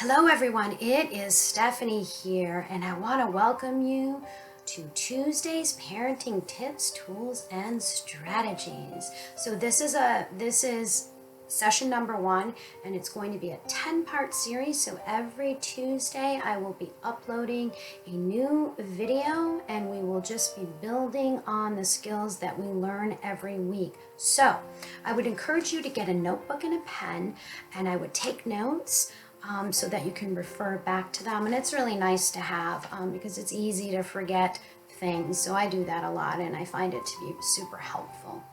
Hello everyone, it is Stephanie here and I want to welcome you to Tuesday's Parenting Tips, Tools, and Strategies. So this is session number 1 and it's going to be a 10-part series. So every Tuesday I will be uploading a new video and we will just be building on the skills that we learn every week. So I would encourage you to get a notebook and a pen and I would take notes so that you can refer back to them. And it's really nice to have because it's easy to forget things. So I do that a lot and I find it to be super helpful.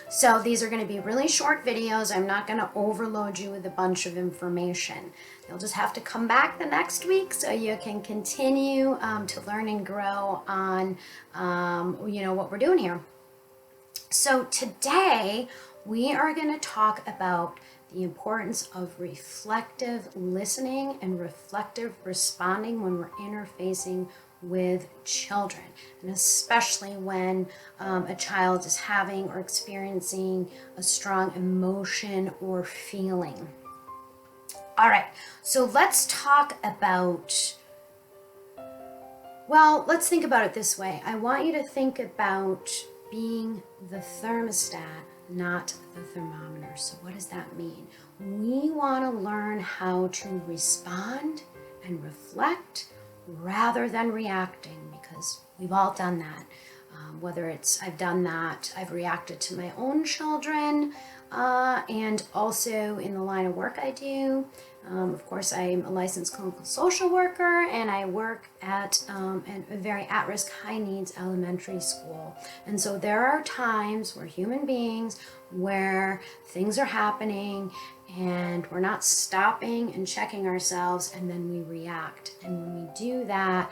So these are going to be really short videos. I'm not going to overload you with a bunch of information. You'll just have to come back the next week so you can continue to learn and grow on what we're doing here. So today we are going to talk about the importance of reflective listening and reflective responding when we're interfacing with children, and especially when a child is having or experiencing a strong emotion or feeling. All right, so let's talk about, let's think about it this way. I want you to think about being the thermostat, not the thermometer. So what does that mean? We want to learn how to respond and reflect rather than reacting, because we've all done that. Whether it's I've done that, I've reacted to my own children, and also in the line of work I do. Of course, I'm a licensed clinical social worker and I work at a very at-risk high needs elementary school. And so there are times where human beings, where things are happening and we're not stopping and checking ourselves, and then we react. And when we do that,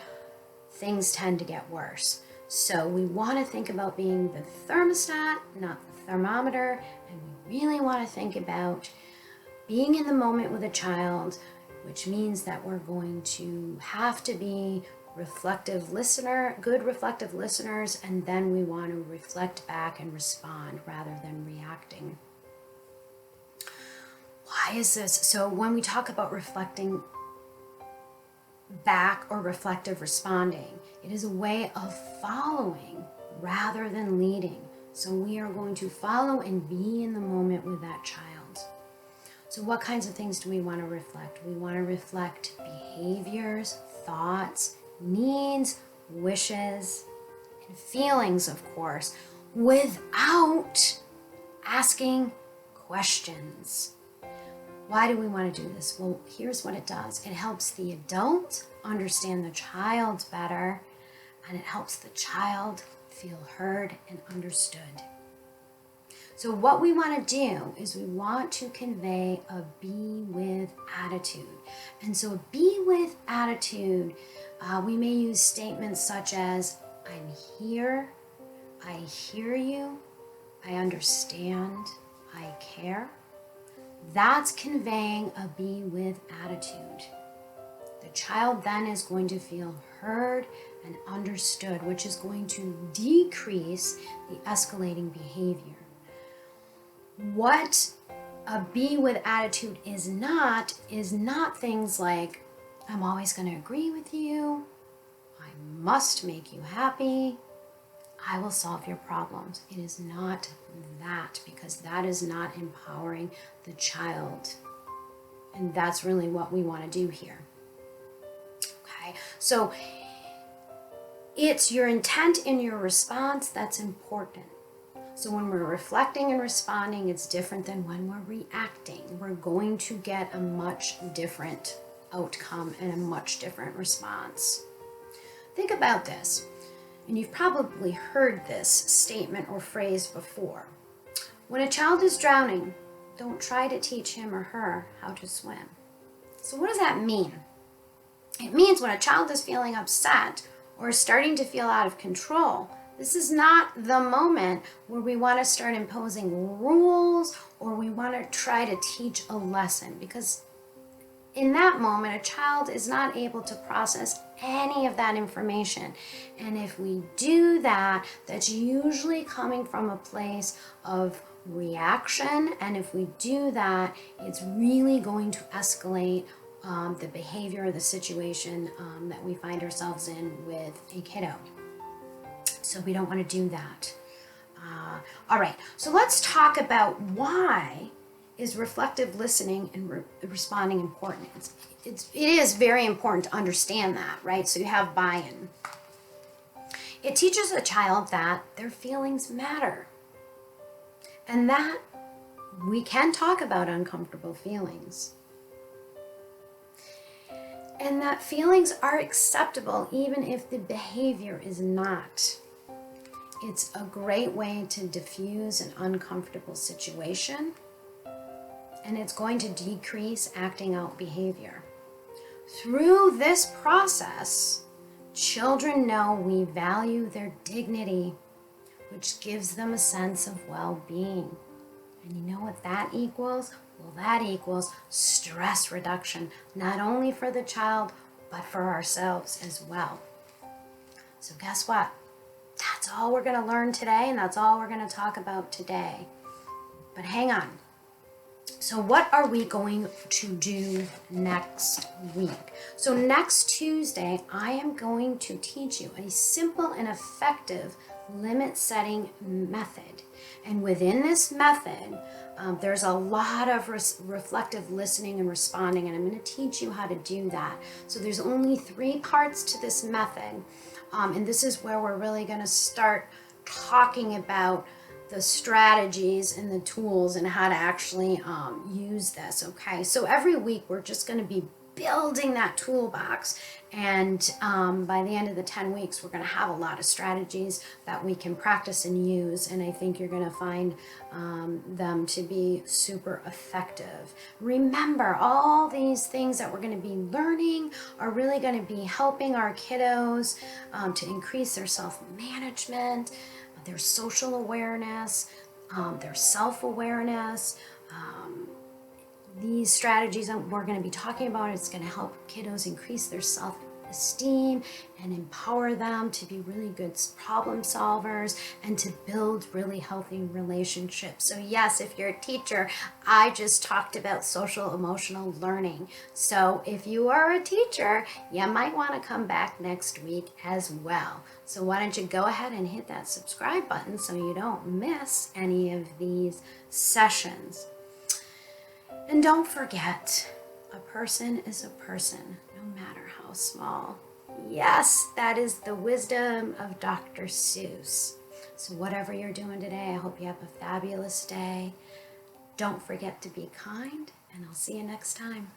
things tend to get worse. So we want to think about being the thermostat, not the thermometer, and we really want to think about being in the moment with a child, which means that we're going to have to be good reflective listeners, and then we want to reflect back and respond rather than reacting. Why is this? So when we talk about reflecting back or reflective responding, it is a way of following rather than leading. So we are going to follow and be in the moment with that child. So what kinds of things do we want to reflect? We want to reflect behaviors, thoughts, needs, wishes, and feelings, of course, without asking questions. Why do we want to do this? Well, here's what it does. It helps the adult understand the child better, and it helps the child feel heard and understood. So what we want to do is we want to convey a be with attitude. And so a be with attitude, we may use statements such as, I'm here, I hear you, I understand, I care. That's conveying a be with attitude. The child then is going to feel heard and understood, which is going to decrease the escalating behavior. What a be with attitude is not things like, I'm always going to agree with you, I must make you happy, I will solve your problems. It is not that, because that is not empowering the child. And that's really what we want to do here. Okay, so it's your intent in your response that's important. So when we're reflecting and responding, it's different than when we're reacting. We're going to get a much different outcome and a much different response. Think about this, and you've probably heard this statement or phrase before. When a child is drowning, don't try to teach him or her how to swim. So what does that mean? It means when a child is feeling upset or starting to feel out of control, this is not the moment where we want to start imposing rules or we want to try to teach a lesson, because in that moment, a child is not able to process any of that information. And if we do that, that's usually coming from a place of reaction. And if we do that, it's really going to escalate the behavior or the situation that we find ourselves in with a kiddo. So we don't want to do that. All right, so let's talk about why is reflective listening and responding important. It is very important to understand that, right? So you have buy-in. It teaches a child that their feelings matter and that we can talk about uncomfortable feelings. And that feelings are acceptable even if the behavior is not. It's a great way to diffuse an uncomfortable situation, and it's going to decrease acting out behavior. Through this process, children know we value their dignity, which gives them a sense of well-being. And you know what that equals? Well, that equals stress reduction, not only for the child, but for ourselves as well. So guess what? That's all we're going to learn today, and that's all we're going to talk about today. But hang on. So what are we going to do next week? So next Tuesday, I am going to teach you a simple and effective limit setting method. And within this method, there's a lot of reflective listening and responding, and I'm going to teach you how to do that. So there's only 3 parts to this method, and this is where we're really going to start talking about the strategies and the tools and how to actually use this, okay? So every week we're just going to be building that toolbox, and by the end of the 10 weeks we're going to have a lot of strategies that we can practice and use, and I think you're going to find them to be super effective. Remember, all these things that we're going to be learning are really going to be helping our kiddos to increase their self-management, their social awareness, their self-awareness. These strategies we're going to be talking about, it's going to help kiddos increase their self-esteem and empower them to be really good problem solvers and to build really healthy relationships. So yes, if you're a teacher, I just talked about social emotional learning. So if you are a teacher, you might want to come back next week as well. So why don't you go ahead and hit that subscribe button so you don't miss any of these sessions. And don't forget, a person is a person, no matter how small. Yes, that is the wisdom of Dr. Seuss. So whatever you're doing today, I hope you have a fabulous day. Don't forget to be kind, and I'll see you next time.